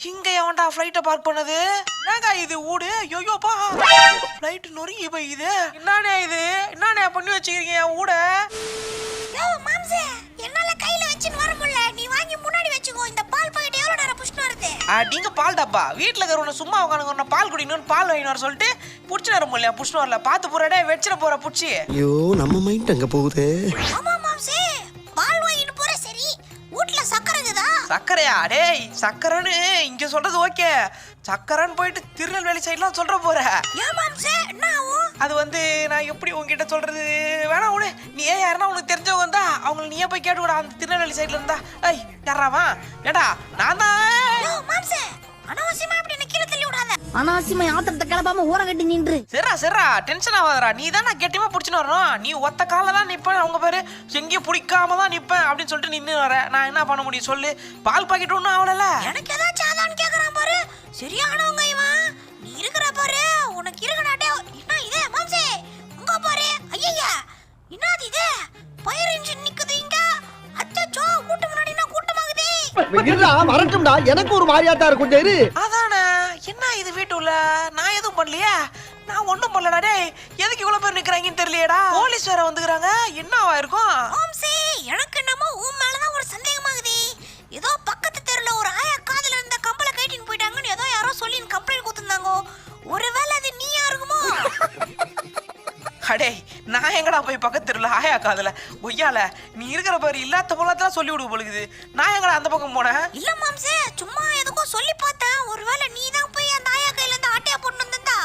இங்க எவன்டா ஃப்ளைட்டை பார்க் பண்ணது? என்னங்க இது ஊடு? ஐயோப்பா, ஃப்ளைட் நொறுங்கி போயிது. என்னண்ணே இது? என்னண்ணே பண்ணி வச்சுக்கிறீங்க என் ஊட? யோ மாம்சே, என்னால கையில வச்சுன்னு வர முடியல. நீ வாங்கி முன்னாடி வச்சுக்கோ. இந்த பால் பாக்கெட் எவ்வளவு நேரம் புஷ்னு வருது? அடிங்க பால் டப்பா. வீட்டில் இருக்கிறவன சும்மா உட்காந்து பால் குடிக்கணும்னு பால் வாங்கினு வர சொல்லிட்டு புடிச்சு வர முடியல. புஷ்னு வரல. பார்த்து போறடே, வச்சிட போற புடிச்சி. ஐயோ, நம்ம மைண்ட் அங்க போகுது. ஆமா மாம்சே, பால் வாங்கிட்டு போற. சரி, வீட்ல சக்கரை இருக்குதா? சக்கரையா? டேய், சக்கரைன்னு இங்க சொல்றது ஓகே. சக்கரைன்னு போயிட்டு திருநெல்வேலி சைட்லாம் சொல்ற போற. ஏன் மாம்சே, என்ன ஆகும்? அது வந்து நான் எப்படி உங்ககிட்ட சொல்றது? வேணா விடு. நீ ஏன் யாருன்னா உனக்கு தெரிஞ்சவங்க இருந்தா அவங்கள நீயே போய் கேட்டு விட. அந்த திருநெல்வேலி சைட்ல இருந்தா. ஐய், யாராவா? ஏடா நான் தான். யோ மாம்சே, அனாவசியமா இப்படி என்ன கீழே தள்ளி விடாத. அனாவசியமா ஆத்திரத்தை கிளப்பாம ஊற கட்டி நின்று. சரிடா டென்ஷன் ஆகாதடா. நீ தான் நான் கெட்டியமா பிடிச்சின்னு வரணும். நீ ஒத்த காலில் தான் நிற்பேன். அவங்க பேரு எங்கேயும் பிடிக்காம தான் நிற்பேன் அப்படின்னு சொல்லிட்டு நின்று வர. நான் என்ன பண்ண முடியும் சொல்லு? பால் பாக்கெட் ஒன்றும் ஆகல. எனக்கு ஏதாச்சும் ஆதான்னு கேக்குறான் பாரு. சரியானவங்க இவன். நீ இருக்கிற பாரு, உனக்கு இருக்கடாட்டே. என்ன இது மாம்சே? உங்க பாரு. ஐயா, என்னது இது? ஃபயர் இன்ஜின் நிக்குது இங்க. அச்சச்சோ, கூட்ட முன்னாடி நான் கூட்டமாகுதே. வரட்டும்டா, எனக்கு ஒரு மாதிரியாட்டா இருக்கும். சரி, அதானே. என்ன இது வீட்டுல? நான் எதுவும் பண்ணலையே. நான் ஒன்றும் பண்ணலடா. டேய், எதுக்கு இவ்வளோ பேர் நிற்கிறாங்கன்னு தெரியலையேடா. போலீஸ் வேற வந்துக்கிறாங்க. என்னவா இருக்கும்? மாம்சே, எனக்கு என்னமோ உன் மேலதான் ஒரு சந்தேகமாகுது. ஏதோ பக்கத்து தெருல ஒரு ஆயா காதுல இருந்த கம்பளை கட்டின்னு போயிட்டாங்கன்னு ஏதோ யாரோ சொல்லி கம்ப்ளைண்ட் கொடுத்துருந்தாங்க. ஒருவேளை அது நீயா இருக்குமோ? அடே, நான் எங்கடா போய் பக்கத்து தெருவில் ஆயா காதுல ஒய்யால நீ இருக்கிற பாரு இல்லாத போலத்தான் சொல்லி விடு பொழுது. நான் எங்கடா அந்த பக்கம் போனேன்? இல்ல மாம்சே, சும்மா எதுக்கோ சொல்லி பார்த்தேன். ஒருவேளை நீ தான் போய் அந்த ஆயா கையில இருந்து ஆட்டையா போட்டு வந்தா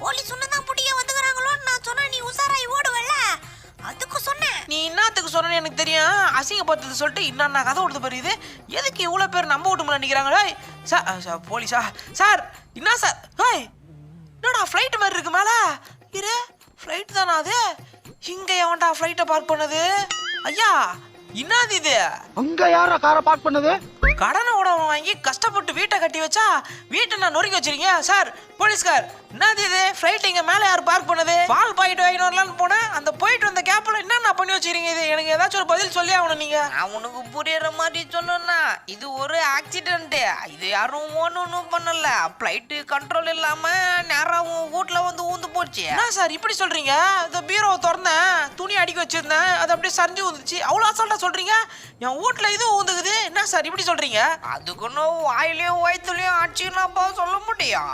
போலீஸ் உன்னதான் புடிக்க வந்துக்கிறாங்களோன்னு நான் சொன்னேன். நீ உசாராய் ஓடுவல்ல, அதுக்கு சொன்னேன். நீ என்னத்துக்கு சொன்னு எனக்கு தெரியும். அசிங்கப்படுத்துறது சொல்லிட்டு இன்னும் கதை கொடுத்து போயிருது. எதுக்கு இவ்வளோ பேர் நம்ம வீட்டு முன்னாடி நிற்கிறாங்களே? சார் போலீஸா? சார் என்ன சார்? ஹாய், என்னடா ஃப்ளைட் மாதிரி இருக்கு மேலே? இரு, ஃப்ளைட் தானா அது? இங்க எவன்டா ஃப்ளைட்டை பார்க் பண்ணது? ஐயா, என்னது இது? அங்க யாரா காரை பார்க் பண்ணது? கடனை உடவை வாங்கி கஷ்டப்பட்டு வீட்டை கட்டி வச்சா வீட்டை நான் நொறுக்கி வச்சிருக்கீங்க. சார் போலீஸ்கார், என்னது இது? ஃப்ளைட் இங்க மேலே யார் பார்க் பண்ணது? பால் பாக்கெட் வாங்கிட்டு வரலான்னு போனேன். அந்த போயிட்டு வந்த கேப்ல என்ன பண்ணி வச்சிருக்கீங்க? இது எனக்கு ஏதாச்சும் ஒரு பதில் சொல்லி ஆகணும். நீங்க உனக்கு புரியுற மாதிரி சொல்லணும்னா இது ஒரு ஆக்சிடென்ட். இது யாரும் ஒன்றும் பண்ணல. ஃப்ளைட்டு கண்ட்ரோல் இல்லாம நேரம் வீட்டில் வந்து ஊந்து போச்சு. என்ன சார் இப்படி சொல்றீங்க? இந்த பீரோவை திறந்தேன், துணி அடிக்க வச்சிருந்தேன், அது அப்படியே சரிஞ்சு ஊந்துச்சு. அவ்வளோ அசால்ட்டா சொல்றீங்க? என் வீட்டில் இது ஊந்துக்குது. என்ன சார் இப்படி சொல்றீங்க? அதுக்குன்னு வாயிலையும் வயிற்றுலையும் அடிச்சுன்னாப்பா சொல்ல முடியும்.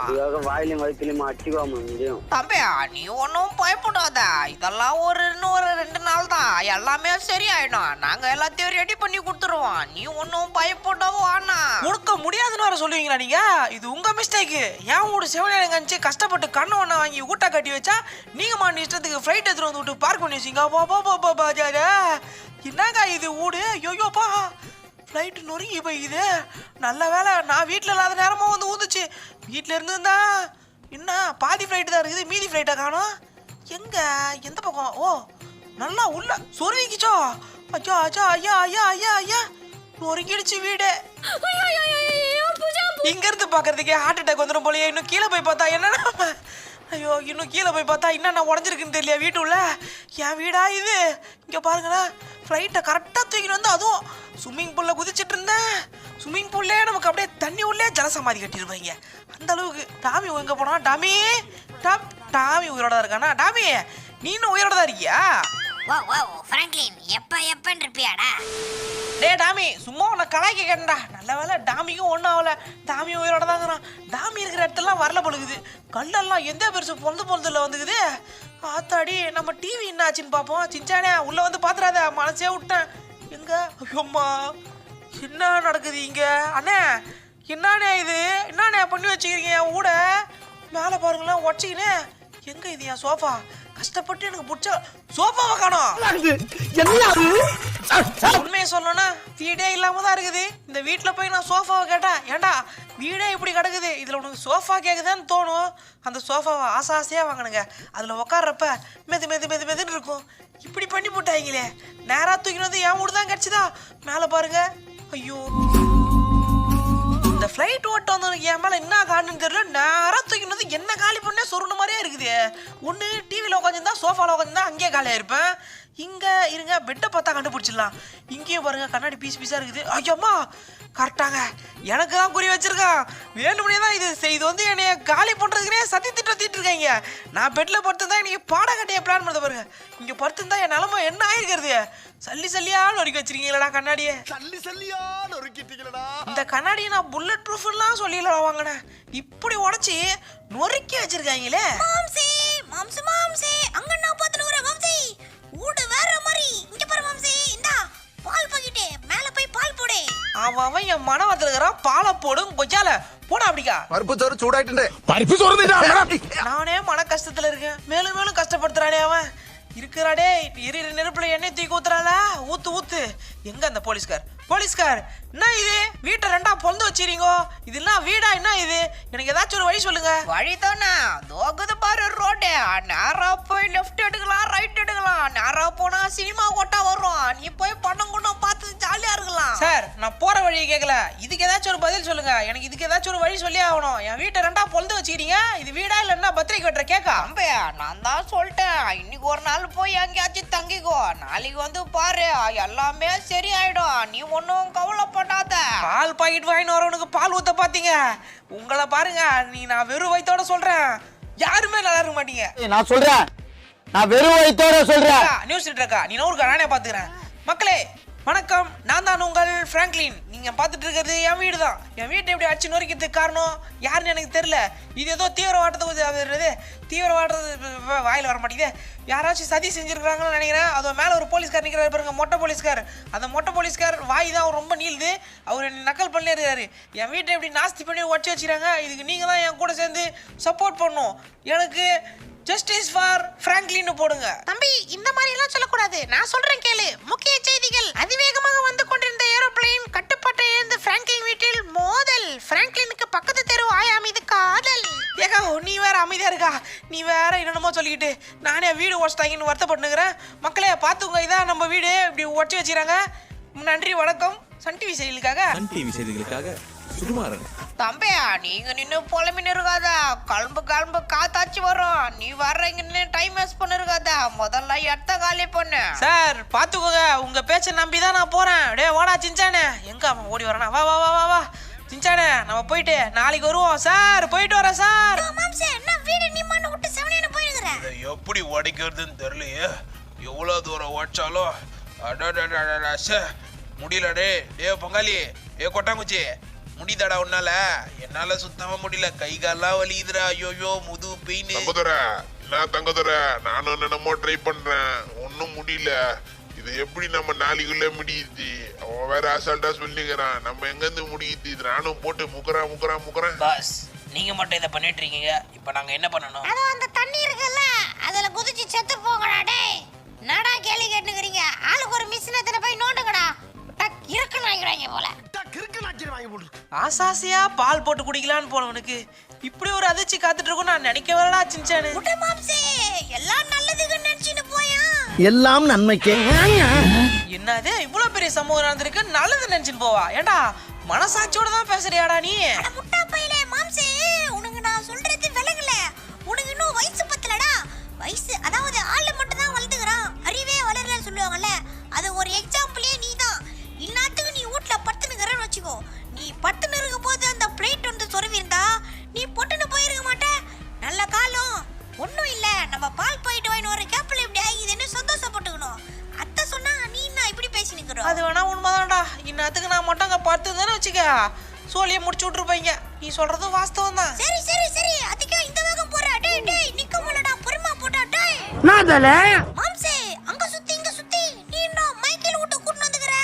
வாயிலையும் வயிற்றுலையும் அடிச்சுக்கோ முடியும். தம்பியா, நீ ஒன்றும் பயப்படாத. இதெல்லாம் இன்னும் ஒரு 2 நாள் தான், எல்லாமே சரியாயிடும். நாங்க எல்லாத்தையும் ரெடி பண்ணி கொடுத்துருவோம். நீ ஒன்றும் பயப்படவானா. முடுக்க முடியாதுன்னு வர சொல்லுவீங்களா நீங்க? இது உங்க மிஸ்டேக்கு. என் வீடு செவனேங்க அனுப்பிச்சு கஷ்டப்பட்டு கண்ணை ஒண்ணா வாங்கி ஊட்ட கட்டி வச்சா நீங்க மாட்டி இஷ்டத்துக்கு ஃப்ளைட் எடுத்துட்டு வந்து விட்டு பார்க் பண்ணி வச்சிங்க. என்னங்க இது வீடு? ஐயோப்பா, ஃப்ளைட் நொறுங்கி போயிது. நல்ல வேலை நான் வீட்டில் இல்லாத நேரமாக வந்து ஊந்துச்சு. வீட்டில் இருந்துருந்தா என்ன பாதி ஃப்ளைட்டு தான் இருக்குது, மீதி ஃப்ளைட்டை காணும். எங்க எந்த பக்கம்? ஓ, நல்லா உள்ள சொருவிக்கிச்சோ. அச்சோ அச்சோ, ஐயா ஐயா ஐயா ஐயா, நொறுங்கிடுச்சு வீடு. இங்கேருந்து பார்க்கறதுக்கே ஹார்ட் அட்டாக் வந்துடும் போலயே. இன்னும் கீழே போய் பார்த்தா என்னன்னா, ஐயோ, இன்னும் கீழே போய் பார்த்தா என்னென்ன உடஞ்சிருக்குன்னு தெரியல வீட்டு உள்ள. என் வீடா இது? இங்கே பாருங்களேன், ஃப்ளைட்டை கரெக்டாக தூக்கிட்டு வந்து அதுவும் ஸ்விம்மிங் பூலில் குதிச்சிட்டு இருந்தேன். ஸ்விம்மிங் பூல்லே நமக்கு அப்படியே தண்ணி உள்ளே ஜலசமாதி கட்டியிருப்பாங்க அந்த அளவுக்கு. டாமி எங்கே போனா? டாமி டாமி உயிரோட தான் இருக்கானா? டாமி, நீ இன்னும் உயிரோட தான் இருக்கியா? வா வா ஃப்ராங்க்லின், எப்பன்னு இருப்பியாடா? டே டாமி, சும்மா உன்னை கலாய்க்க கேட்டா. நல்ல வேலை டாமிக்கும் ஒன்றும் ஆகல. டாமி உயிரோட தாங்கிறான். டாமி இருக்கிற இடத்துலலாம் வரல பொழுகுது. கல்லெல்லாம் எந்த பெருசு பொழுதுல வந்துக்குது. ஆத்தாடி, நம்ம டிவி என்ன ஆச்சுன்னு பார்ப்போம். சின்சானே உள்ளே வந்து பார்த்துடாத, மனசே விட்டேன். எங்க? ஐயோம்மா, என்ன நடக்குது இங்க? அண்ணே, என்னண்ணே இது? என்னண்ணே பண்ணி வச்சுக்கிறீங்க என் வீட? மேலே பாருங்களேன் உடச்சிக்கினே. எங்க இது என் சோஃபா? கஷ்டப்பட்டு எனக்கு பிடிச்ச சோஃபாவை காணோம். உண்மையை சொல்லணும்னா வீடே இல்லாம தான் இருக்குது. இந்த வீட்டில் போய் நான் சோஃபாவை கேட்டேன். ஏண்டா வீடே இப்படி கிடக்குது, இதில் உனக்கு சோஃபா கேட்குதான்னு தோணும். அந்த சோஃபாவை ஆசையாக வாங்கினுங்க. அதில் உட்கார்றப்ப மெதுன்னு இருக்கும். இப்படி பண்ணி போட்டாங்களே. நேராக தூக்கினு வந்து என் வீடு தான் கிடச்சிதா. மேலே பாருங்க. ஐயோ, இந்த ஃப்ளைட் ஓட்ட வந்தவனுக்கு என் மேலே என்ன காணுன்னு தெரியல. நேராக தூக்கினது என்ன காலி பண்ணே சொருண மாதிரியே இருக்குது. ஒன்று டிவியில் உட்காந்துருந்தா, சோஃபாவில் உட்காந்துருந்தா அங்கேயே காலியாக இருப்பேன். இங்க இருங்க, பெட்டை பார்த்தா கண்டுபிடிச்சிடலாம். இங்கேயும் பாருங்க கண்ணாடி பீஸ் பீஸா இருக்குது. ஐயம்மா கரெக்டாங்க, எனக்கு தான் குறி வச்சிருக்கான். வேணும்னே தான் இது வந்து என்னைய காலி பண்றதுக்குனே சத்தி திட்டு இருக்காங்க. நான் பெட்ல படுத்துதான் எனக்கு பாடம் கட்டிய பிளான் பண்ணத பாருங்க. இங்க படுத்துதான் என் நிலைமை என்ன ஆயிருக்கிறது. சல்லியா நொறுக்கி வச்சிருக்கீங்களா கண்ணாடியை? சல்லியா நொறுக்கிட்டீங்களா? இந்த கண்ணாடியை நான் புல்லட் ப்ரூஃப்லாம் சொல்லிடல வாங்கினேன், இப்படி உடைச்சி நொறுக்கி வச்சிருக்காங்களே. மாம்சே மாம்சே மாம்சே அங்க நான் பாத்துட்டு வரேன் மாம்சே. ஊடு வேற மாதிரி. இங்க பாரு மாம்சே, இந்தா பால் பாக்கெட், மேல போய் பால் போடு. அவன் என் மனவத்துல இருக்கிறான், பாலை போடும் கொச்சால போட. அப்படிக்கா பருப்பு சோறு சூடாயிட்டு பருப்பு சோறு நானே மன கஷ்டத்துல இருக்கேன், மேலும் மேலும் கஷ்டப்படுத்துறானே அவன். இருக்கிறாடே எரியிற நெருப்புல எண்ணெய் தூக்கி ஊத்துறாள, ஊத்து. எங்க அந்த போலீஸ்கார் என்ன இது? வீட்டை ரெண்டா பொந்து வச்சிருக்கீங்க, இதெல்லாம் வீடா என்ன இது? எனக்கு ஏதாச்சும் ஒரு வழி சொல்லுங்க. வழி தானே தோகுது பாரு ரோடு. நேரா போய் லெஃப்ட் எடுக்கலாம், ரைட் எடுக்கலாம். நேரா போனா சினிமா ஓட்டா வரும். நீ போய் பணம் குணம் பார்த்து ஜாலியா இருக்கலாம். சார் நான் போற வழியை கேட்கல, இதுக்கு ஏதாச்சும் ஒரு பதில் சொல்லுங்க. எனக்கு இதுக்கு ஏதாச்சும் ஒரு வழி சொல்லி ஆகணும். என் வீட்டை ரெண்டா பொந்து வச்சுக்கிறீங்க, இது வீடா இல்லைன்னா பத்திரிக்கை வெட்டுற கேக்கா? அம்பையா நான் தான் சொல்லிட்டேன், இன்னைக்கு ஒரு நாள் போய் எங்கேயாச்சும் தங்கிக்கோ, நாளைக்கு வந்து பாரு எல்லாமே சரி ஆயிடும். நீ ஒன்னும் கவலைப்படாத. பால் பாக்கெட் வாங்கிட்டு வரவனுக்கு பால் ஊத்த பாத்தீங்க. உங்களை பாருங்க, நான் வெறும் வயித்தோட சொல்றேன், யாருமே நல்லா இருக்க மாட்டீங்க. நான் சொல்றேன், நான் வெறும் வயித்தோட சொல்றேன். நியூஸ் இருக்கா நீ நூறுக்கா, நானே பாத்துக்கிறேன். மக்களே வணக்கம், நான் தான் உங்கள் பிராங்க்லின். நீங்க பாத்துட்டு இருக்கிறது என் வீடு தான். என் வீட்டை எப்படி அடிச்சு நொறுக்கிறதுக்கு காரணம் யாருன்னு எனக்கு தெரியல. இது ஏதோ தீவிரவாட்டத்தை வாயில வர மாட்டேங்குது. யாராச்சும் சதி செஞ்சிருக்காங்கன்னு நினைக்கிறேன். அது மேல ஒரு போலீஸ்கார் நிக்கிறாரு பாருங்க, மொட்டை போலீஸ்கார். அந்த மொட்டை போலீஸ்கார் வாய் தான் ரொம்ப நீளுது, அவர் என்ன நக்கல் பண்ணி இருக்காரு. என் வீட்டை எப்படி நாஸ்தி பண்ணி உடச்சி வச்சுக்கிறாங்க. இதுக்கு நீங்க தான் என் கூட சேர்ந்து சப்போர்ட் பண்ணணும். எனக்கு ஜஸ்டிஸ் ஃபார் பிராங்க்லின் போடுங்க. தம்பி இந்த மாதிரி எல்லாம் சொல்லக்கூடாது, நான் சொல்றேன் கேளு. முக்கிய செய்திகள். அதிவேகமாக வந்து கொண்டிருந்த ஏரோப்ளேன் கட்டுப்பாட்டை இழந்து பிராங்க்லின் வீட்டில் மோதல். பிராங்க்லினுக்கு பக்கத்து தெரு ஆயா மீது காதல். ஏக்கா நீ வேற அமைதியா இருக்கா, நீ வேற என்னென்னமோ சொல்லிக்கிட்டு நானே வீடு உடச்சிட்டாங்கன்னு வருத்தப்பட்டுக்கிறேன். மக்களே பார்த்துங்க, இதான் நம்ம வீடு இப்படி உடச்சி வச்சுக்கிறாங்க. நன்றி வணக்கம். சன் டிவி செய்திகளுக்காக சுகுமாரன். தம்பியா நீங்க நின்னு புலமின்னு இருக்காத, கிளம்பு காத்தாச்சு வரும். நீ வர்ற இங்க நின்று டைம் வேஸ்ட் பண்ணிருக்காத, முதல்ல இடத்த காலி பண்ணு. சார் பாத்துக்கோங்க, உங்க பேச்சை நம்பி தான் நான் போறேன். டே வாடா சிஞ்சானே, எங்க அவன் ஓடி வரானா? வா சிஞ்சானே, நம்ம போயிட்டு நாளைக்கு வருவோம். சார் போயிட்டு வரேன் சார். மாம்சே என்ன வீடு நிம்மன்னு விட்டு செவனேன்னு போயிருக்கற? இதை எப்படி உடைக்கிறதுன்னு தெரியலையே. எவ்வளோ தூரம் உடைச்சாலும் முடியல. டே பங்காளி, கொட்டாங்குச்சி முடிதாடா உன்னால? என்னால சுத்தமா முடியல, கை கால்லாம் வலிக்குதுடா. ஐயோ முது பெயின். தங்கதுரை நானும் என்னமோ ட்ரை பண்றேன், ஒன்னும் முடியல. இது எப்படி நம்ம நாளைக்குள்ள முடியுது? அவன் வேற அசால்ட்டா சொல்லிக்கிறான், நம்ம எங்க இருந்து முடியுது? இது நானும் போட்டு முக்கறான். பாஸ் நீங்க மட்டும் இதை பண்ணிட்டு இருக்கீங்க, இப்போ நாங்க என்ன பண்ணணும்? அதோ அந்த தண்ணி இருக்குல்ல, அதுல குதிச்சு செத்து போங்கடா. டேய் என்னடா கேள்வி கேட்டுக்கிறீங்க? ஆளுக்கு ஒரு மிஷினை எத்தனை போய் நோண்டுங்கடா. இருக்குன்னு வாங்கிடுவாங்க போல. ஆசாசியா பால் போட்டு குடிக்கலான்னு போனவனுக்கு இப்படி ஒரு அதிர்ச்சி காத்துட்டு இருக்கும் நான் நினைக்கவேடா சின்சானு. மாம்சே எல்லாம் நல்லதுக்கு நினைச்சிட்டு போயா. எல்லாம் நன்மைக்கே. என்னது இவ்வளவு பெரிய சம்பவம் நடந்திருக்கு, நல்லது நினைச்சுன்னு போவா? ஏண்டா மனசாட்சியோட தான் பேசுறியாடா நீ? முட்டா பையலே மாம்சே, உனக்கு நான் சொல்றது விளங்கல. உனக்கு இன்னும் வயசு பத்தலடா. வயசு அதாவது ஆளு மட்டும் தான் வளர்ந்துக்கிறான், அறிவே வளரலன்னு சொல்லுவாங்கல்ல, அது ஒரு எக்ஸாம்பிளே நீ தான். இன்னாத்துக்கு நீ வீட்ல படுத்துனுக்கிறன்னு வச்சுக்கோ, நீ படுத்துன்னு இருக்கும் போது அந்த பிளேட் வந்து சொருவி இருந்தா நீ பொட்டுன்னு போயிருக்க மாட்ட. நல்ல காலம் ஒன்றும் இல்லை, நம்ம பால் போயிட்டு வாங்கின்னு ஒரு கேப்பில் இப்படி ஆகிதுன்னு சந்தோஷப்பட்டுக்கணும். அத்தை சொன்னா நீ என்ன இப்படி பேசி நிற்கிறோம்? அது வேணா உண்மைதான்டா. இன்னத்துக்கு நான் மட்டும் அங்கே படுத்துதானே வச்சுக்க, சோழியை முடிச்சு விட்டுருப்பாங்க. நீ சொல்றது வாஸ்தவம் தான். சரி அதுக்கே இந்த வேகம் போற. டேய் நிக்க முடியலடா, பொறுமா போடா. டேய் மாம்சே அங்க சுத்தி இங்க சுத்தி நீ இன்னும் மைக்கேல் விட்டு கூட்டு வந்துக்கற.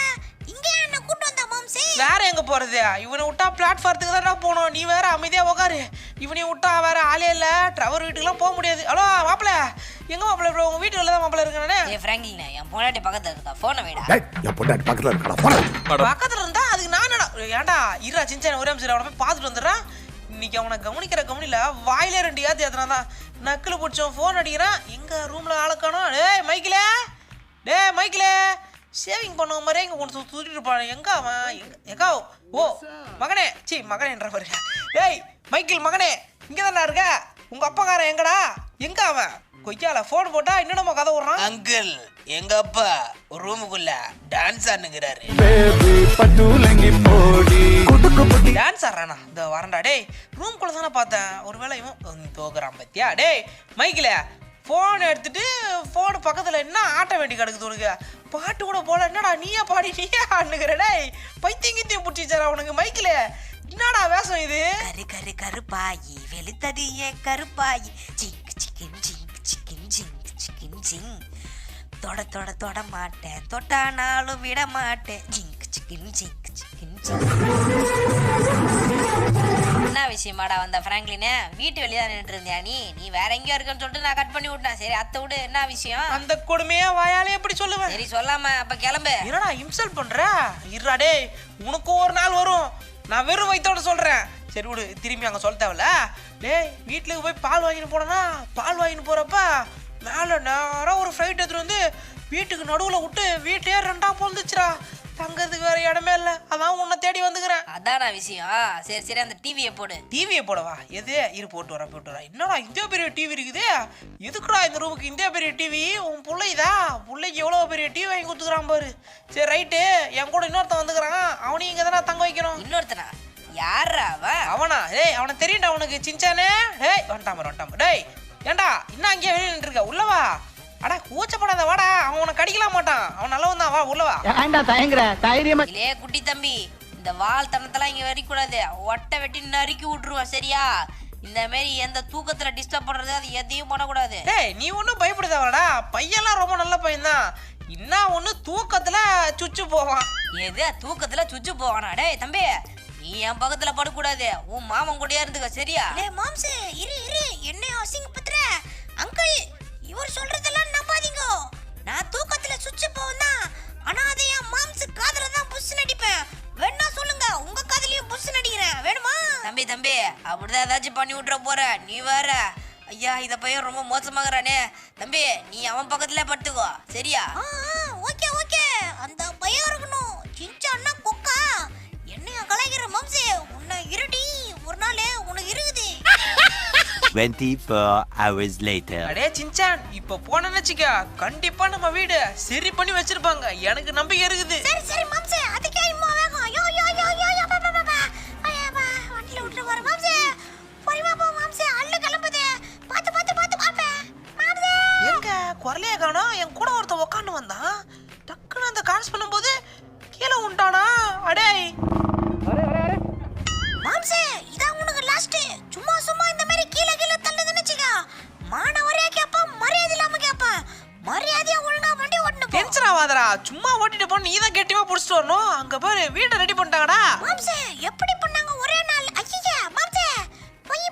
இங்க என்ன கூட்டு வந்த மாம்சே? வேற எங்க போறது? இவனை விட்டா பிளாட்ஃபார்த்துக்கு தான் போகணும். நீ வேற அமைதியா உட்காரு. இவனையும் விட்டா வேற ஆளே இல்ல, டிரைவர் வீட்டுக்குலாம் போக முடியாது. ஹலோ மாப்பிள்ள, எங்க மாப்பிள்ள? ப்ரோ உங்க வீட்டுல தான் மாப்பிள்ள இருக்கானே. ஏய் ஃப்ராங்க்லின், என் பொண்டாட்டி பக்கத்துல இருக்கா, போனை வைடா. என் பொண்டாட்டி பக்கத்துல இருக்கடா. பக்கத்துல இருந்தா அதுக்கு நான் ஏன்டா இருடா சின்சான ஒரே நிமிஷம் அவனை போய் பார்த்துட்டு வந்துடுறான். இன்னைக்கு அவனை கவனிக்கல, வாயிலே 2 ஏத்தி ஏத்துனாதான் நக்கில் பிடிச்சோம். ஃபோன் அடிக்கிறான், எங்க ரூம்ல ஆளுக்கானோ. டேய் மைக்கிலே சேவிங் பண்ண மாதிரியே இங்க கொண்டு சுத்திட்டு இருப்பான். எங்க அவன்? எங்கா? ஓ மகனேன்ற பாருங்க. டேய் மைக்கிள் மகனே, இங்க தானே இருக்க? உங்க அப்பாக்காரன் எங்கடா? எங்க அவன்? கொய்யால போன் போட்டா என்னென்னமோ கதை விடுறான். அங்கிள் எங்க அப்பா ரூமுக்குள்ள டான்ஸ் ஆடுங்கிறாரு. டான்ஸ் ஆடுறானா? இந்த வரண்டா டேய், ரூம்குள்ள தானே பார்த்தேன். ஒருவேளை இவன் தோக்குறான் பத்தியா? டேய் மைக்கில போன் எடுத்துட்டு போன் பக்கத்துல என்ன ஆட்ட வேண்டி கிடக்குது உனக்கு? பாட்டு கூட போல என்னடா நீயே பாடி நீயே ஆடுங்கிற? டேய் பைத்தியம் பிடிச்சிச்சாரா உனக்கு மைக்கில? என்னடா வேஷம் இது? கரு கரு கருப்பாயி வெளுத்தது ஏன் கருப்பாயி சிங்க் சிக்கின் சிங்க் சிக்கின் சிங்க் சிக்கின் சிங் தொட தொட தொட மாட்டேன் தொட்டானாலும் விட மாட்டேன் ஜிங்க் சிக்கின் சிங்க் சிக்கின் சிங். என்ன விஷயமாடா வந்த பிராங்க்லின்? வீட்டு வெளியே தான் நின்றுட்டு இருந்தியா நீ வேற எங்கேயோ இருக்குன்னு சொல்லிட்டு நான் கட் பண்ணி விட்டேன். சரி அத்தை விடு, என்ன விஷயம்? அந்த கொடுமையா வாயாலே எப்படி சொல்லுவேன்? சரி சொல்லாம அப்ப கிளம்பு. என்னடா இன்சல்ட் பண்ற? இருடா டேய், உனக்கு ஒரு நாள் வரும். நான் வெறும் வயித்தோட சொல்றேன். சரி விடு, திரும்பி அங்க சொல்ல தேவையில்ல. டேய் வீட்டுக்கு போய் பால் வாங்கிட்டு போனா, பால் வாங்கிட்டு போறப்ப மேல நேரம் ஒரு ஃப்ளைட் எடுத்துட்டு வந்து வீட்டுக்கு நடுவுல விட்டு வீட்டையே ரெண்டா போந்துச்சுடா. தங்கிறதுக்கு வேற இடமே இல்லை, அதான் உன்னை தேடி வந்துக்கிறேன். அதானா விஷயம்? சரி சரி அந்த டிவியை போடு. டிவியை போடவா? எது? இரு போட்டு வரேன். என்னடா இந்த பெரிய டிவி இருக்குது? எதுக்குடா இந்த ரூமுக்கு இந்த பெரிய டிவி? உன் பிள்ளைதா? பிள்ளைக்கு எவ்வளோ பெரிய டிவி வாங்கி கொடுத்துக்கிறான் பாரு. சரி ரைட்டு, என் கூட இன்னொருத்தன் வந்துக்கிறான். அவனையும் இங்கே தானே தங்க வைக்கணும். இன்னொருத்தனா? யாரா அவன்? அவனா? டேய் அவனை தெரியும்டா உனக்கு, சின்சானே. டேய் வந்துட்டான். டேய் ஏண்டா இன்னும் அங்கேயே வெளியே நின்றுருக்க? உள்ளவா? அடா கூச்சப்படாத வாடா, அவன் உனக்கு கடிக்கல மாட்டான். அவன் நல்லவன் தான், வா உள்ளவா. ஏன்டா தயங்குற? தைரியமா இல்லே குட்டி தம்பி, இந்த வால் தனத்தெல்லாம் இங்க வரிக்கூடாது. ஒட்டை வெட்டி நறுக்கி விட்டுருவான் சரியா? இந்த மாதிரி எந்த தூக்கத்துல டிஸ்டர்ப் பண்றது அது எதையும் பண்ணக்கூடாது. டேய் நீ ஒன்றும் பயப்படுதாவடா, பையெல்லாம் ரொம்ப நல்ல பையன் தான். இன்னும் ஒன்று தூக்கத்துல சுச்சு போவான். எது தூக்கத்துல சுச்சு போவானா? டேய் தம்பி, நீ என் பக்கத்துல படக்கூடாது. உன் மாமன் கூடயே இருந்துக்க சரியா? மாம்சே இரு என்ன அசிங்கப்படுத்துற? அங்கிள் இவர் சொல்றதெல்லாம் நம்பாதீங்க. நான் தூக்கத்துல சுச்சு போவனா, ஆனா அதை என் மாம்சு காதுல தான் புஷ் நடிப்பேன். வேணா சொல்லுங்க, உங்க காதுலயும் புஷ் நடிக்கிறேன். வேணுமா? தம்பி அப்படிதான் ஏதாச்சும் பண்ணி விட்டுற போற நீ வேற. ஐயா இத பையன் ரொம்ப மோசமாகறானே. தம்பி நீ அவன் பக்கத்துல படுத்துக்கோ சரியா? ஓகே அந்த பையன் இருக்கணும். சின்ன அண்ணா கொக்கா என்னைய கலாய்க்கிற மாம்சே, உன்னை இருடி ஒரு நாள் உனக்கு இருக்குது. 24 hours later. அடே சின்சான், இப்ப போனேன்னு வச்சுக்க கண்டிப்பா நம்ம வீடு சரி பண்ணி வச்சிருப்பாங்க. எனக்கு நம்பிக்கை இருக்குது. சரி மாம்சே, அதுக்கே இம்மா வேகம். யோ வண்டில விட்டு வர மாம்சே. பொறுமையா போ மாம்சே, அள்ளு கிளம்புதே. பாத்து மாம்சே. எங்க குரலையே காணோம்? என் கூட ஒருத்தன் உட்காந்து வந்தான். டக்குன்னு அந்த கான்ஸ் பண்ணும்போது கீழே உண்டானா? அடே மாம்சே, இதான் உனக்கு லாஸ்ட். சும்மா இந்த மாதிரி கீழே தள்ளுதுன்னு வச்சுக்க மானவரே கேப்பா, மரியாதை இல்லாம கேப்பா. மரியாதையா ஒழுங்கா வண்டி ஓட்டணும். டென்ஷன் ஆகாதடா, சும்மா ஓட்டிட்டு போன நீ தான் கெட்டிமா புடிச்சிட்டு வரணும். அங்க பாரு வீட்டை ரெடி பண்ணிட்டாங்கடா. மாம்சே எப்படி பண்ணாங்க ஒரே நாள்? ஐயா மாம்சே, பொய்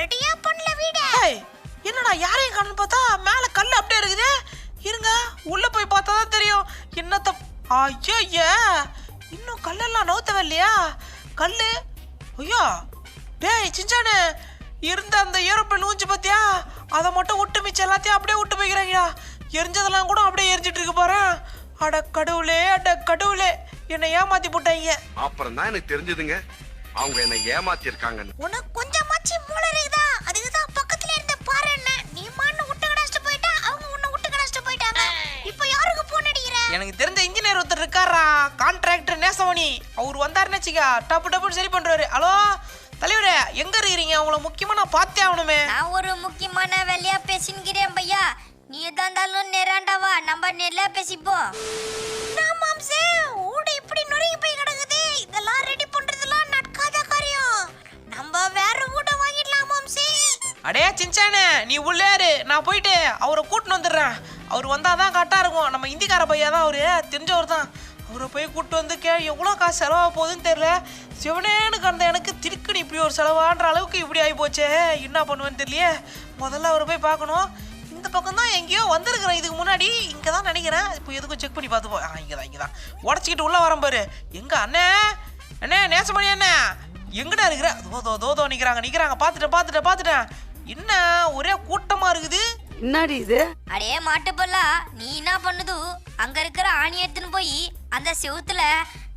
ரெடியா பண்ணல வீட. ஏய் என்னடா யாரையும் காணோம்னு பார்த்தா மேல கல் அப்படியே இருக்குது. இருங்க உள்ள போய் பார்த்தா தான் தெரியும் என்னத்த. ஐயா இன்னும் கல்லெல்லாம் நவுத்தவே இல்லையா? கல்லு ஐயா. டேய் சின்சானே, இருந்த அந்த ஏரோப்ளேன் ஊஞ்சி பார்த்தியா? அதை மட்டும் விட்டு மிச்சம் எல்லாத்தையும் அப்படியே விட்டு போய்க்கிறாங்கடா. எரிஞ்சதெல்லாம் கூட அப்படியே எரிஞ்சிட்டு இருக்கு பாரு. அட கடவுளே என்னை ஏமாத்தி போட்டாங்க. அப்புறம் தான் எனக்கு தெரிஞ்சதுங்க அவங்க என்ன ஏமாத்தி இருக்காங்க. உனக்கு கொஞ்சமாச்சு மூளை இருக்குதா? அதுக்கு தான் பக்கத்துல இருந்த பாரு என்ன. நீ மான்னு விட்டு கடாச்சிட்டு போயிட்டா, அவங்க உன்னை விட்டு கடாச்சிட்டு போயிட்டாங்க. இப்போ யாருக்கு போன் அடிக்கிற? எனக்கு தெரிஞ்ச இன்ஜினியர் ஒருத்தர் இருக்காரா, கான்ட்ராக்டர் நேசமணி. அவர் வந்தாருன்னு வச்சுக்கா டப்பு சரி பண்றாரு. ஹலோ தலைவரே, எங்க இருக்கிறீங்க? உங்களை முக்கியமா நான் பார்த்தே ஆகணுமே. நான் ஒரு முக்கியமான வேலையா பேசிக்கிறேன் பையா. நீ எதா இருந்தாலும் நேராண்டவா, நம்ம நேர்ல பேசிப்போம். நான் மாம்சே ஊடு இப்படி நுரையி போய் கிடக்குது. இதெல்லாம் ரெடி பண்றதெல்லாம் நடக்காத காரியம். நம்ம வேற ஊட வாங்கிடலாம் மாம்சே. அடே சின்சானே, நீ உள்ளே இரு, நான் போயிட்டு அவரை கூட்டின்னு வந்துடுறேன். அவர் வந்தாதான் கரெக்டா இருக்கும். நம்ம இந்திக்கார பையா தான், அவரு தெரிஞ்சவர் தான். அவரை போய் கூப்பிட்டு வந்து எவ்வளோ காசு செலவாக போகுதுன்னு தெரியல. சிவனேன்னு கண்ட எனக்கு திருக்கணி இப்படி ஒரு செலவான்ற அளவுக்கு இப்படி ஆகி போச்சே. என்ன பண்ணுவேன்னு தெரியலையே. முதல்ல அவரை போய் பார்க்கணும். இந்த பக்கம் தான் எங்கேயோ வந்திருக்கிறேன் இதுக்கு முன்னாடி. இங்கே தான் நினைக்கிறேன். இப்போ எதுக்கும் செக் பண்ணி பார்த்து போ. இங்கே தான் உடச்சிக்கிட்டு உள்ளே வரேன் பாரு. எங்க அண்ணே நேசமணி அண்ணே எங்கடா இருக்கிற? தோ நிற்கிறாங்க. பார்த்துட்டேன். என்ன ஒரே கூட்டமாக இருக்குது. என்னடி இது? அடே மாட்டுப்பல்லா, நீ என்ன பண்ணுது? அங்க இருக்கிற ஆணி எடுத்துன்னு போய் அந்த செவுத்துல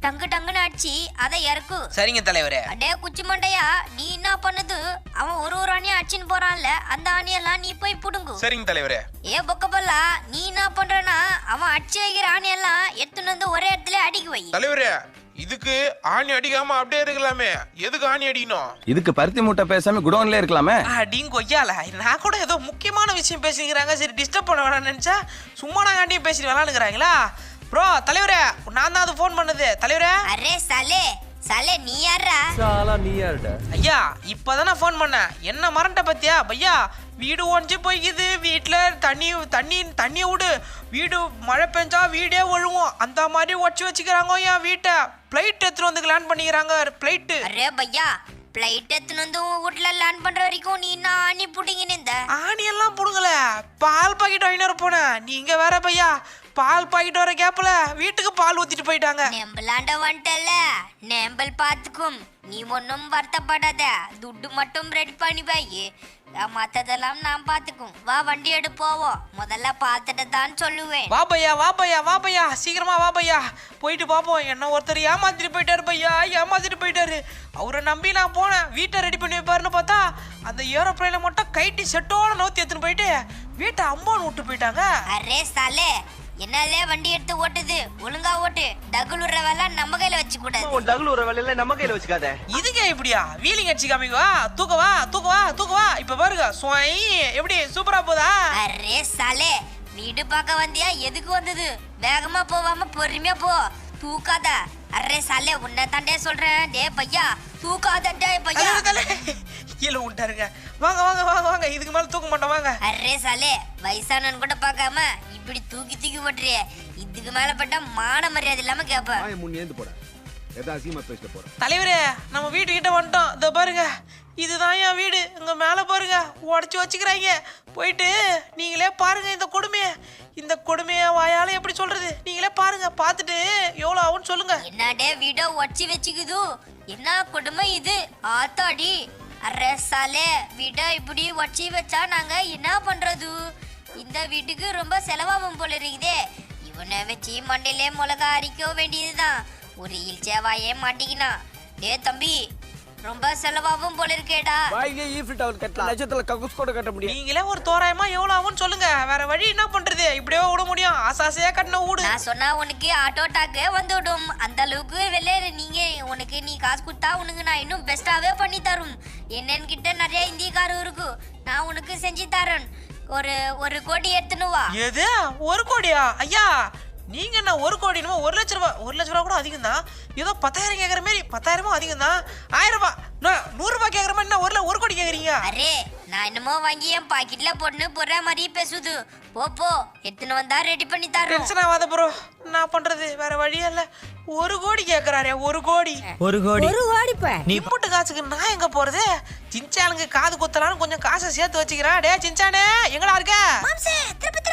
டங்கு டங்குன்னு அடிச்சு அதை இறக்கு. சரிங்க தலைவரே. அடே குச்சி மண்டையா, நீ என்ன பண்ணுது? அவன் ஒரு ஆணியை அடிச்சுன்னு போறான்ல, அந்த ஆணியெல்லாம் நீ போய் புடுங்கு. சரிங்க தலைவரே. ஏ பொக்கப்பல்லா, நீ என்ன பண்றனா அவன் அடிச்சு வைக்கிற ஆணியெல்லாம் எடுத்துன்னு வந்து ஒரே இடத்துல அடிக்க வை. தலைவரே, இதுக்கு ஆணி அடிக்காம அப்படியே இருக்கலாமே, எதுக்கு ஆணி அடிக்கணும்? இதுக்கு பருத்தி மூட்டை பேசாம குடோன்ல இருக்கலாமே. அடிங்க கொய்யால, நான் கூட ஏதோ முக்கியமான விஷயம் பேசிக்கிறாங்க, சரி டிஸ்டர்ப் பண்ண வேணாம்னு நினைச்சா சும்மா நாங்க ஆண்டியும் பேசிட்டு விளாண்டுக்கிறாங்களா? ப்ரோ தலைவரே, நான் தான் அது ஃபோன் பண்ணது. தலைவரே. அரே சலே சலே, நீ யாரா? ஐயா இப்பதானே ஃபோன் பண்ணேன். என்ன மரண்ட பத்தியா பையா? வீடு ஒழிஞ்சு போய்க்குது, வீட்டில் தண்ணி விடு, வீடு மழை பெஞ்சா வீடே ஒழுகும், அந்த மாதிரி ஒச்சு வச்சுக்கிறாங்க என் வீட்டை. பிளைட் எடுத்துட்டு வந்து லேண்ட் பண்ணிக்கிறாங்க. பிளைட்டு. அரே பையா, பிளைட் எடுத்துன்னு வந்து உன் வீட்டுல லேண்ட் பண்ற வரைக்கும் நீ என்ன ஆணி புடிங்கன்னு இந்த ஆணி எல்லாம் புடுங்கல, பால் பாக்கெட் வாங்கிட்டு போனேன். நீங்க வேற பையா, பால் பாக்கெட் வர கேப்ல வீட்டுக்கு பால் ஊத்திட்டு போயிட்டாங்க. நெம்பலாண்ட வந்துட்டல, நெம்பல் பாத்துக்கும். நீ ஒன்னும் வருத்தப்படாத, துட்டு மட்டும் ரெடி பண்ணி வை, மத்ததெல்லாம் நான் பாத்துக்கும். வா வண்டி எடு போவோம். முதல்ல பார்த்துட்டு தான் சொல்லுவேன். வா பையா, வா பையா, வா பையா, சீக்கிரமா வா பையா, போயிட்டு பாப்போம். என்ன ஒருத்தர் ஏமாத்திட்டு போயிட்டாரு பையா, ஏமாத்திட்டு போயிட்டாரு. அவரை நம்பி நான் போனேன், வீட்டை ரெடி பண்ணி வைப்பாருன்னு பார்த்தா அந்த ஏரோப்ளைனை மட்டும் கைட்டி செட்டோட நோத்தி எடுத்துன்னு போயிட்டு வீட்டை அம்மான்னு விட்டு போயிட்டாங்க. அரே சாலே, என்னாலே வண்டி எடுத்து ஓட்டுது, ஒழுங்கா ஓட்டு. டகுலுற வேலை நம்ம கையில வச்சு கூடாது. டகுலுற வேலையில நம்ம கையில வச்சுக்காத. இதுக்கே இப்படியா வீலிங் அடிச்சு காமிக்குவா? தூக்கவா தூக்கவா தூக்கவா. இப்ப பாருங்க சுவை எப்படி சூப்பரா போதா? அரே சாலே, வீடு பார்க்க வந்தியா? எதுக்கு வந்தது? வேகமா போவாம பொறுமையா போ, தூக்காத. அரே சாலே, உன்னை தாண்டே சொல்றேன். டே பையா, தூக்காத. டே பையா, கீழே விட்டாருங்க. வாங்க வாங்க வாங்க வாங்க, இதுக்கு மேல தூக்க மாட்டோம் வாங்க. அரே சாலே, வயசானவன் கூட பார்க்காம இப்படி தூக்கி தூக்கி போட்டுறிய, இதுக்கு மேல பட்டா மான மரியாதை இல்லாம கேப்ப. தலைவரே, நம்ம வீட்டு கிட்ட வந்துட்டோம். இதோ பாருங்க, இதுதான் என் வீடு. இங்க மேல பாருங்க உடச்சு வச்சுக்கிறாங்க. போயிட்டு நீங்களே பாருங்க இந்த கொடுமையை. இந்த கொடுமையை வாயால எப்படி சொல்றது? நீங்களே பாருங்க, பார்த்துட்டு எவ்வளவு ஆகும்னு சொல்லுங்க. என்னடே வீடோ உடச்சி வச்சுக்குது, என்ன கொடுமை இது? ஆத்தாடி. அரே சாலே, வீட இப்படி உடச்சி வச்சா நாங்க என்ன பண்றது? இந்த வீட்டுக்கு ரொம்ப செலவாகும் போல இருக்குதே. இவனை வச்சு மண்டையிலே மிளகா அரிக்க வேண்டியதுதான். ஒரு இல்ச்சேவாயே மாட்டிக்கினா. டே தம்பி, ரொம்ப செலவாகும் போல இருக்கேடா. நீங்களே ஒரு தோராயமா எவ்வளவு ஆகும்னு சொல்லுங்க. வேற வழி என்ன பண்றது? இப்படியே விட முடியும்? ஆசாசையா கட்டின வீடு. நான் சொன்னா உனக்கு ஆட்டோ டாக்கு வந்துவிடும். அந்த அளவுக்கு வெளியே நீங்க உனக்கு நீ காசு கொடுத்தா உனக்கு நான் இன்னும் பெஸ்டாவே பண்ணி தரும். என்னன்னு கிட்ட நிறைய இந்தியக்காரர் இருக்கு, நான் உனக்கு செஞ்சு தரேன். ஒரு கோடி எடுத்துன்னு வா. எது 1 கோடியா? ஐயா நீங்க என்ன 1 கோடி? 1 லட்ச ரூபா. 1 லட்ச ரூபா கூட அதிகம் தான். ஏதோ 10,000 கேக்குற மாதிரி. 10,000 அதிகம் தான். 1000 ரூபாய் 100 ரூபாய் கேக்குற மாதிரி என்ன 1 கோடி கேக்குறீங்க? அரே, நான் என்னமோ வாங்கி என் பாக்கெட்ல போட்டு போற மாதிரி பேசுது. போ எடுத்துன்னு வந்தா ரெடி பண்ணி தரேன். டென்ஷன் ஆகாத ப்ரோ, நான் பண்றது வேற வழியே இல்ல. 1 கோடி கேக்குறாரே, 1 கோடி. நீ போட்டு காசுக்கு நான் எங்க போறது? சின்சானுக்கு காது குத்தலான்னு கொஞ்சம் காசை சேர்த்து வச்சுக்கிறேன். டே சின்சானே, எங்கடா இருக்க? மாம்சே, திருப்பி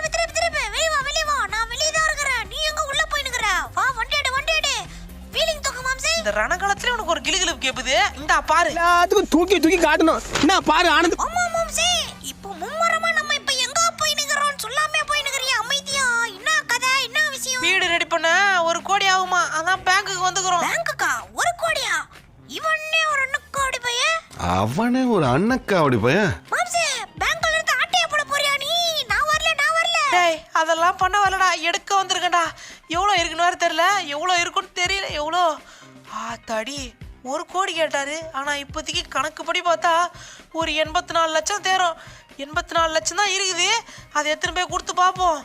வெளிய வா. நான் வெளிய தான் இருக்கறேன். நீ எங்க உள்ள போய் நிக்கற? வா, வண்டி எடு. வீலிங் தூக்கு மாம்சே. இந்த ரணகாலத்துல உனக்கு ஒரு கிளுகிளுப்பு கேக்குது. இந்தா பாரு. எல்லாத்துக்கும் தூக்கி காட்டணும். என்ன பாரு ஆனந்த். ஆமா மாம்சே, இப்போ மும்மரமா நம்ம இப்ப எங்க போய் நிக்கறோம் சொல்லாமே போய் நிக்கறியா? அமைதியா, என்ன கதை, என்ன விஷயம்? வீடு ரெடி பண்ண 1 கோடி ஆகுமா? அதான் பேங்க்குக்கு வந்துக்கிறோம். பேங்க்குக்கா 1 கோடியா? இவனே ஒரு அண்ணக்காடி பையன். அவனே ஒரு அண்ணக்காவடி பையன். மாம்சே, பேங்க்ல இருந்து ஆட்டைய போட போறியா நீ? நான் வரல. டேய் அதெல்லாம் பண்ண வரலடா, எடுக்க வந்திருக்கேன்டா. எவ்வளோ இருக்குன்னு வேற தெரியல, எவ்வளோ இருக்குன்னு தெரியல. எவ்வளோ தடி 1 கோடி கேட்டாரு. ஆனால் இப்போதைக்கு கணக்குப்படி பார்த்தா ஒரு 84 லட்சம் தேரும். 84 லட்சம் தான் இருக்குது. அதை எத்தனை போய் கொடுத்து பார்ப்போம்.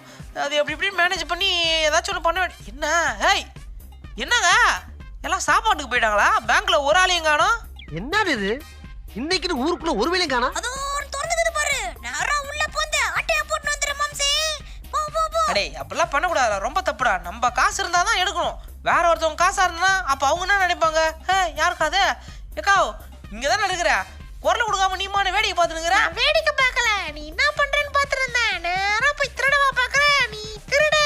அது எப்படி மேனேஜ் பண்ணி ஏதாச்சும் ஒன்று பண்ண வேண்டிய. என்ன ஹேய், என்னங்க எல்லாம் சாப்பாட்டுக்கு போயிட்டாங்களா? பேங்க்ல ஒரு ஆளையும் காணோம். என்னது இது? இன்னைக்கு ஊருக்குள்ள ஒரு வேலையும் காணோம். அது திறந்துக்குது பாரு. நேரா உள்ள போந்து ஆட்டைய போட்டு வந்துரு மாம்சே. போ. அடே அப்படிலாம் பண்ணக்கூடாது, ரொம்ப தப்புடா. நம்ம காசு இருந்தால் தான் எடுக்கணும். வேற ஒருத்தவங்க காசா இருந்தா அப்போ அவங்க என்ன நினைப்பாங்க? யாருக்காது ஏக்கா இங்கே தானே இருக்கிற, குரல் கொடுக்காம நீமான வேடிக்கை பார்த்துனுங்கிற. வேடிக்கை பார்க்கல, நீ என்ன பண்றேன்னு பார்த்துருந்தேன். நேரா போய் திருடவா பார்க்கற? நீ திருட.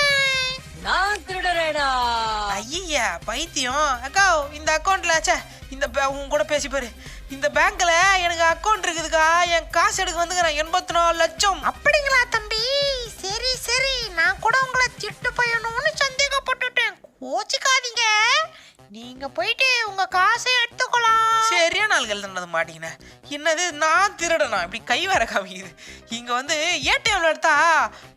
நான் திருடறேடா. ஐயா பைத்தியம். அக்கா இந்த அக்கௌண்ட்ல இந்த உங்க கூட பேசி பாரு. இந்த பேங்க்ல எனக்கு அக்கௌண்ட் இருக்குதுக்கா. என் காசு எடுக்க வந்துக்கிறேன் 84 லட்சம். அப்படிங்களா தம்பி? சரி, நான் கூட உங்களை திட்டு பையனும்னு சந்தேகப்பட்டுட்டேன். கோச்சிக்காதீங்க. நீங்க போயிட்டு உங்க காசை எடுத்துக்கலாம். சரியா நாள்கள் தானே மாட்டீங்கண்ணே. என்னது நான் திருடனா? இப்படி கை வேற காமிக்குது. இங்க வந்து ஏடிஎம்ல எடுத்தா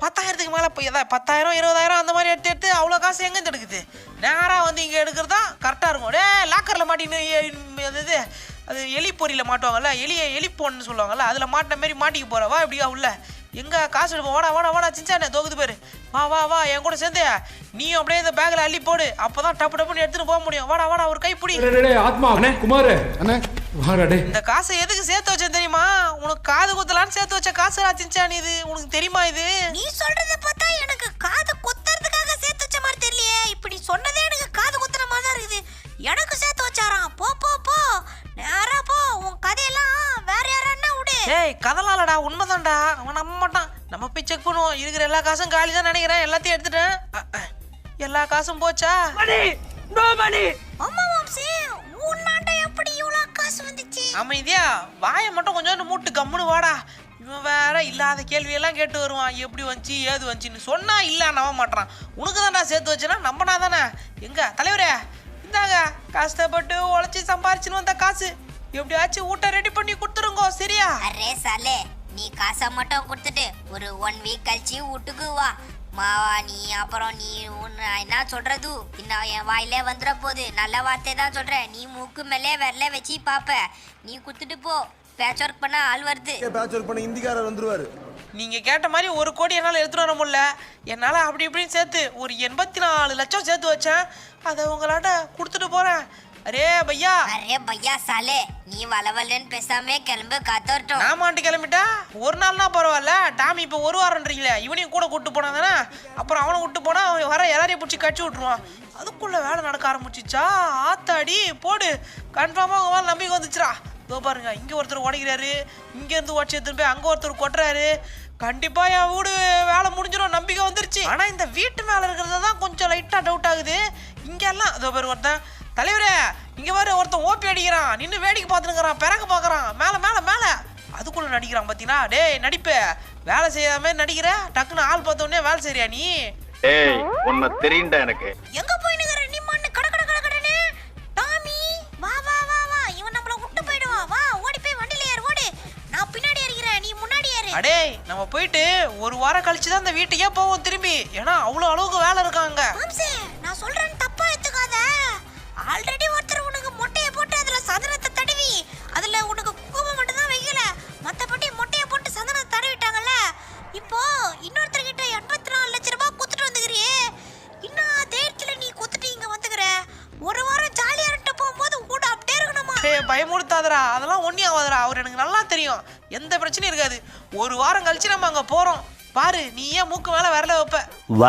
10,000க்கு மேல போய் 10,000 20,000 அந்த மாதிரி எடுத்து அவ்வளோ காசு எங்கேருந்து எடுக்குது? நேரா வந்து இங்க எடுக்கிறதா கரெக்டா இருக்கும். டே லாக்கர்ல மாட்டின்னு அது எலி பொறியில் மாட்டுவாங்கல்ல, எலி போன்னு சொல்லுவாங்கல்ல, அதில் மாட்டின மாரி மாட்டிக்க போகிறவா இப்படியா உள்ள எங்கே காசு எடுப்போம். வாடா சின்சானே தோக்குது பேர். வா என் கூட சேர்ந்து நீயும் அப்படியே இந்த பேக்கில் அள்ளி போடு. அப்போ தான் டப்புன்னு எடுத்துகிட்டு போக முடியும். வாடா ஒரு கைப்பிடி. ஆத்மா குமார் இந்த காசை எதுக்கு சேர்த்து வச்சேன் தெரியுமா? உனக்கு காது குத்தலான்னு சேர்த்து வச்ச காசுடா சின்சான். இது உனக்கு தெரியுமா? இது நீ சொல்றத பார்த்தா எனக்கு காது குத்துறதுக்காக சேர்த்து வச்ச மாதிரி தெரியலையே. இப்படி சொன்னதே எனக்கு காது குத்துற மாதிரி தான் இருக்குது. எனக்கு சேர்த்து வச்சாராம். போ நேரா போ. உன் கதையெல்லாம் வேற யாரன்னா விடு. ஏய் கதலாலடா, உண்மைதான்டா. அவன் நம்ப மாட்டான். நம்ம போய் செக் பண்ணுவோம். இருக்கிற எல்லா காசும் காலி தான் நினைக்கிறேன். எல்லாத்தையும் எடுத்துட்டேன். எல்லா காசும் போச்சா? அம்மா மாம்சே, உன்னாண்ட எப்படி இவ்வளவு காசு வந்துச்சு? அமைதியா வாயை மட்டும் கொஞ்சம் மூட்டு கம்முன்னு வாடா. இவன் வேற இல்லாத கேள்வியெல்லாம் கேட்டு வருவான். எப்படி வந்துச்சு ஏது வந்துச்சுன்னு சொன்னா இல்ல நம்ப மாட்டான். உனக்கு தான்டா சேர்த்து வச்சுனா நம்பனா தானே. எங்க தலைவரே இந்தாங்க கஷ்டப்பட்டு உழைச்சி சம்பாரிச்சுன்னு வந்த காசு. எப்படியாச்சும் ஊட்ட ரெடி பண்ணி கொடுத்துருங்க. சரியா? அரே சாலே, நீ காசை மட்டும் கொடுத்துட்டு ஒரு 1 வீக் கழிச்சு வீட்டுக்கு வா. மாவா நீ அப்புறம் நீ என்ன சொல்றது? இன்னும் என் வாயிலே வந்துட போகுது. நல்ல வார்த்தை தான் சொல்றேன். நீ மூக்கு மேலே விரல வச்சு பாப்ப. நீ குத்துட்டு போ. பேட்ச் ஒர்க் பண்ண ஆள் வருது. பேட்ச் ஒர்க் பண்ண இந்திக்காரர் வந்துருவாரு. நீங்க கேட்ட மாதிரி 1 கோடி என்னால் எடுத்துட்டு வர முடியல. என்னால் அப்படி இப்படின்னு சேர்த்து ஒரு 84 லட்சம் சேர்த்து வச்சேன். அதை உங்களாட்ட கொடுத்துட்டு போறேன். அரே பையா சாலே, நீ வளவலன்னு பேசாம கிளம்பு. காத்தோட்டம் நான் மாட்டு கிளம்பிட்டா ஒரு நாள்னா பரவாயில்ல. டாமி இப்போ 1 வாரம்ன்றீங்களே, இவனையும் கூட கூட்டு போனாதானே. அப்புறம் அவனை விட்டு போனா அவன் வர எல்லாரையும் பிடிச்சி கட்சி விட்டுருவான். அதுக்குள்ள வேலை நடக்க ஆரம்பிச்சிச்சா? ஆத்தாடி போடு. கன்ஃபார்மாக உங்க மேலே நம்பிக்கை வந்துச்சுரா. இதோ பாருங்க, இங்க ஒருத்தர் உடைக்கிறாரு, இங்க இருந்து உடச்சி எடுத்துட்டு போய் அங்க ஒருத்தர் கொட்டுறாரு. கண்டிப்பா என் வீடு வேலை முடிஞ்சிடும் நம்பிக்கை வந்துருச்சு. ஆனா இந்த வீட்டு மேல இருக்கிறது தான் கொஞ்சம் லைட்டா டவுட் ஆகுது. இங்க எல்லாம் அதோ பேர் ஒருத்தன். தலைவரே இங்க பாரு, ஒருத்தன் ஓப்பி அடிக்கிறான். நின்று வேடிக்கை பார்த்துருக்கிறான், பிறக்க பாக்குறான். மேல அதுக்குள்ள நடிக்கிறான். பாத்தீங்கன்னா டேய் நடிப்பு வேலை செய்யாம நடிக்கிற. டக்குன்னு ஆள் பார்த்த உடனே வேலை செய்றியா நீ? ஏய் உன்னை தெரியும்டா எனக்கு. எங்க போயினுங்கற நீ மண்ணு கடனே. டாமி வா. இவன் நம்மள விட்டு போய்டுவா. வா ஓடி போய் வண்டில ஏறு. ஓடு. நான் பின்னாடி ஏறிறேன், நீ முன்னாடி ஏறு. அடே நம்ம போயிட்டு 1 வாரம் கழிச்சு தான் அந்த வீட்டுக்கே போவோம் திரும்பி. ஏன்னா அவ்வளவு அளவுக்கு வேலை இருக்காங்க. மாம்சே, நான் சொல்றேன் தப்பா எடுத்துக்காத. ஆல்ரெடி ஒருத்தர் உனக்கு மொட்டையை போட்டு அதுல சந்தனத்தை தடவி அதுல உனக்கு குங்குமம் மட்டும் தான் வைக்கல, மத்தபடி மொட்டையை போட்டு சந்தனத்தை தடவிட்டாங்கல்ல. இப்போ இன்னொருத்தர் கிட்ட 84 லட்சம் ரூபாய் குத்துட்டு வந்துக்கிறியே. இன்னும் தைரியத்துல நீ குத்துட்டு இங்க வந்துக்கிற. 1 வாரம் ஜாலியா இருட்டு போகும்போது கூட அப்படியே இருக்கணுமா? பயமுறுத்தாதரா, அதெல்லாம் ஒன்னும் ஆகாதரா. அவர் எனக்கு நல்லா தெரியும், எந்த பிரச்சனையும் இருக்காது. 1 வாரம் கழிச்சு நம்ம அங்க போறோம். பாரு நீ ஏன் மூக்கு மேல வரல வைப்ப.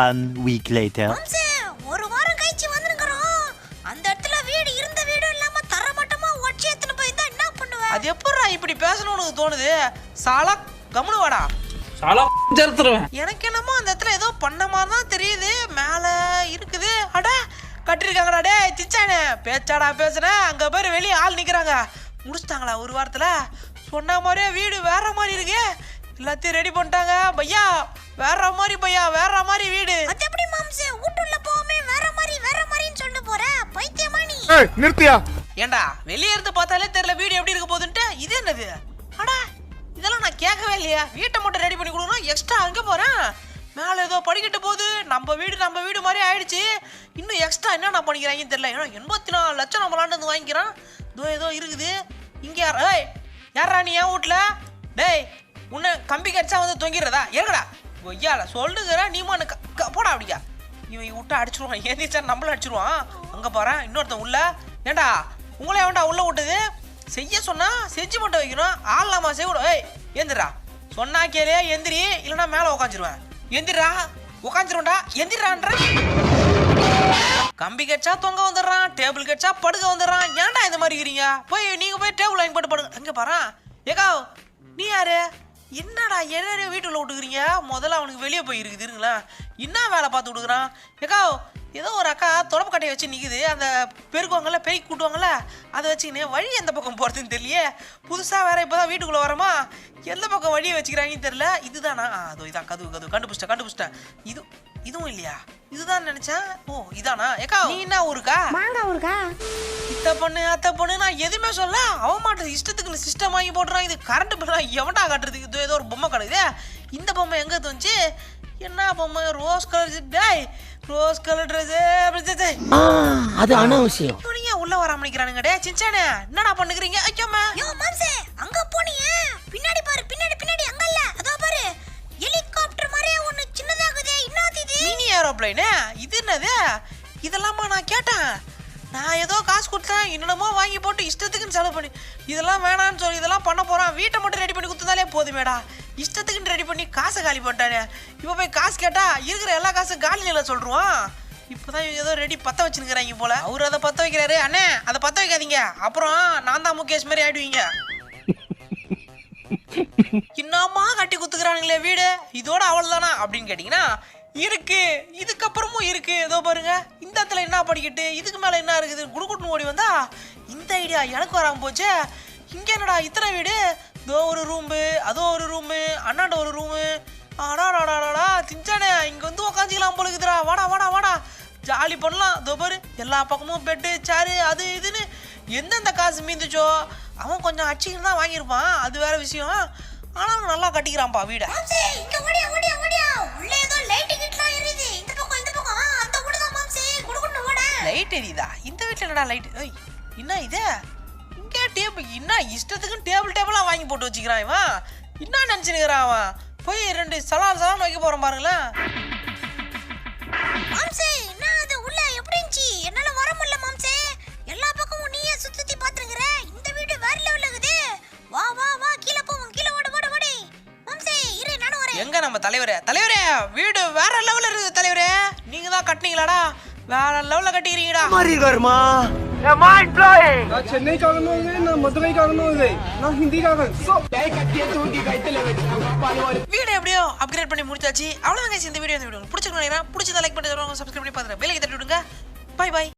1 week later. மாம்சே, 1 வாரம் கழிச்சு வந்துருக்கறோம். அந்த இடத்துல வீடு இருந்த வீடு இல்லாம தரமட்டமா ஒட்சி ஏத்துன போய் தான் என்ன பண்ணுவ? அது எப்பறா இப்படி பேசணும்னு உனக்கு தோணுது? சாலா கம்முனு வாடா. சாலா சேர்த்துருவேன். எனக்கு என்னமோ அந்த இடத்துல ஏதோ பண்ண மாதிரி தான் தெரியுது. மேல இருக்குது. அட கட்டிருக்காங்கடா. டே திச்சானே பேச்சாடா பேசுனேன். அங்க பேர் வெளியே ஆள் நிக்கிறாங்க. முடிச்சிட்டாங்களா 1 வாரத்துல? சொன்ன மாதிரியே வீடு வேற மாதிரி இருக்கு. எல்லாத்தையும் ரெடி பண்ணிட்டாங்க. பையா வேற மாதிரி வீடு. அது எப்படி மாம்சே வீட்டுள்ள போவே வேற மாதிரின்னு சொல்ல போற? பைத்தியமா நீ? நிறுத்தியா? ஏண்டா வெளியே இருந்து பார்த்தாலே தெரியல வீடு எப்படி இருக்க போகுதுன்ட்டு. இது என்னது? அட இதெல்லாம் நான் கேட்கவே இல்லையா. வீட்டை மட்டும் ரெடி பண்ணி கொடுக்கணும், எக்ஸ்ட்ரா அங்கே போறேன். மேலே ஏதோ படிக்கிட்டு போகுது. நம்ம வீடு மாதிரி ஆயிடுச்சு. இன்னும் எக்ஸ்ட்ரா என்னென்ன பண்ணிக்கிறாங்கன்னு தெரியல. ஏன்னா 84 லட்சம் நம்மளாண்டு வந்து வாங்கிக்கிறான். ஏதோ இருக்குது இங்கே. யாரா நீ என் வீட்டில்? டேய் உன்னை கம்பி கடிச்சா வந்து தொங்கிடுறதா? இருக்கடா ஒய்யால சொல்லுகிற நீ மண்ணு போடா. அப்படியா இவன் விட்டு அடிச்சிருவான். ஏந்திச்சா நம்மள அடிச்சிருவான். அங்கே பாரு இன்னொருத்தன் உள்ள. ஏண்டா உங்களே வேண்டா உள்ள விட்டது? செய்ய சொன்னா செஞ்சு மட்டும் வைக்கணும். ஆள்லாமா செய்விடும். எந்திரா சொன்னா கேளு. எந்திரி இல்லைன்னா மேலே உக்காந்துருவேன். எந்திரா உக்காந்துருவேன்டா. எந்திரான்ற கம்பி கட்சா தொங்க வந்துடுறான், டேபிள் கட்சா படுக்க வந்துடுறான். ஏன்டா இந்த மாதிரி இருக்கிறீங்க? நீங்க போய் டேபிள் வாங்கி போட்டு படுங்க. அங்கே பாரு. ஏகா நீ யாரு? என்னடா எல்லாரையும் வீட்டுக்குள்ள விட்டுக்கிறீங்க? முதல்ல அவனுக்கு வெளியே போய் இருக்குதுங்களா? என்ன வேலை பார்த்து விடுக்குறான்? ஏக்கா ஏதோ ஒரு அக்கா தொடப்பு கட்டையை வச்சு நிற்குது. அந்த பெருக்குவாங்கல்ல, பெருக்கி கூட்டுவாங்கல்ல, அதை வச்சுக்கினே வழி எந்த பக்கம் போகிறதுன்னு தெரியலையே. புதுசாக வேற இப்போ தான் வீட்டுக்குள்ளே வரமா, எந்த பக்கம் வழியை வச்சுக்கிறாங்கன்னு தெரியல. இதுதானா? அதோ இதான் கதவு கண்டுபிடிச்சிட்டேன். இது இதுவும் இல்லையா? இதுதான் நினைச்சேன். ஓ இதானா? ஏக்கா நீ என்ன ஊருக்கா? மாங்காய் ஊருக்கா? இத்த பொண்ணு அத்த பொண்ணு நான் எதுவுமே சொல்ல. அவன் மாட்டு இஷ்டத்துக்கு சிஸ்டம் வாங்கி போடுறான். இது கரண்ட் பில்லா எவன்டா காட்டுறதுக்கு? இது ஏதோ ஒரு பொம்மை கிடக்குது. இந்த பொம்மை எங்க தோணுச்சு? என்ன பொம்மை? ரோஸ் கலர் டேய், ரோஸ் கலர் ட்ரெஸ். அது அனாவசியம். துணியா உள்ள வராம நிக்கிறானுங்க. டேய் சின்சானே என்னடா பண்ணுகிறீங்க? ஐயம்மா யோ மாம்சே, அங்க போனியே பின்னாடி பாரு, பின்னாடி அங்க இல்ல, அதோ பாரு ஹெலிகாப்டர் மாதிரியே ஒன்னு சின்னதாகுதே. என்னது இது? Mini aeroplane. இது என்னது? இதெல்லாமா நான் கேட்டேன். நான் ஏதோ காசு கொடுத்தேன், என்னென்னமோ வாங்கி போட்டு இஷ்டத்துக்குன்னு செலவு பண்ணி இதெல்லாம் வேணான்னு சொல்லி இதெல்லாம் பண்ண போறான். வீட்டை மட்டும் ரெடி பண்ணி கொடுத்ததாலே போதுமேடா. இஷ்டத்துக்குன்னு ரெடி பண்ணி காசை காலி பண்ணிட்டானே. இப்போ போய் காசு கேட்டா இருக்கிற எல்லா காசும் காலி நிலை சொல்றான். இப்போதான் ஏதோ ரெடி பத்த வச்சுருக்கிறாங்க போல. அவர் அதை பத்த வைக்கிறாரு. அண்ணே அதை பத்த வைக்காதீங்க, அப்புறம் நான் தான் முகேஷ் மாதிரி ஆயிடுவீங்க. இன்னமா கட்டி குத்துக்கிறானுங்களே வீடு, இதோட அவ்வளவுதானா அப்படின்னு கேட்டீங்கன்னா இருக்கு, இதுக்கப்புறமும் இருக்கு. ஏதோ பாருங்க, இந்த இடத்துல என்ன படிக்கட்டு, இதுக்கு மேல என்ன இருக்குது, குடுக்குன்னு ஓடி வந்தா இந்த ஐடியா எனக்கு வராம போச்சு. இங்க என்னடா இத்தனை வீடு, இதோ ஒரு ரூமு, அதோ ஒரு ரூமு, அண்ணாண்ட ஒரு ரூமு. ஆடாடாடாடா திஞ்சானே, இங்க வந்து உக்காந்துக்கலாம் போல இருக்குதுடா. வாடா வாடா வாடா, ஜாலி பண்ணலாம். இதோ பாரு எல்லா பக்கமும் பெட்டு சேரு அது இதுன்னு எந்தெந்த காசு மீந்துச்சோ அவன் கொஞ்சம் அடிச்சுக்கிட்டு தான் வாங்கியிருப்பான், அது வேற விஷயம். ஆனாலும் நல்லா கட்டிக்கிறான்ப்பா வீட. மாம்சே, இங்க ஓடியா ஓடியா ஓடியா, உள்ள ஏதோ லைட் கிட்லாம் எரியுது. இந்த பக்கம் அந்த கூட தான் மாம்சே, குடுக்குன்னு ஓட. லைட் எரியுதா? இந்த வீட்டில் என்னடா லைட்? ஏய் என்ன இது? இங்கே டேபிள் என்ன இஷ்டத்துக்கு டேபிளா வாங்கி போட்டு வச்சுக்கிறான் இவன். என்ன நினச்சினுக்கிறான் அவன்? போய் 2 சலான்னு வைக்க போகிறோம் பாருங்களேன். மாம்சே, என்ன அது உள்ள எப்படி இருந்துச்சு? என்னால வர முடியல மாம்சே. எல்லா பக்கமும் நீயே சுத்தி பாத்துங்கற. இந்த வீடு வேற லெவல்ல இருக்குது. வா வா வா, கீழ போவோம், கீழ ஓடு ஓடு ஓடு. மாம்சே இரு, நானும் வரேன். எங்க நம்ம தலைவரே வீடு வேற லெவல்ல இருக்குது தலைவரே. நீங்க தான் கட்டினீங்களாடா? வேற லெவல்ல கட்டிக்கிறீங்கடா. மாதிரி இருக்காருமா. நான் சென்னைக்காரனும் நான் மதுரைக்காரனும் நான் ஹிந்திக்காரன். வீடு எப்படியோ அப்கிரேட் பண்ணி முடிச்சாச்சு. அவ்வளவுதான் guys இந்த வீடியோ. பிடிச்சிருக்கோம் நினைக்கிறேன். பிடிச்சதை லைக் பண்ணி சப்ஸ்கிரைப் பண்ணி பாருங்க. பெல் ஐக்கன் தட்டி விடுங்க. Bye by.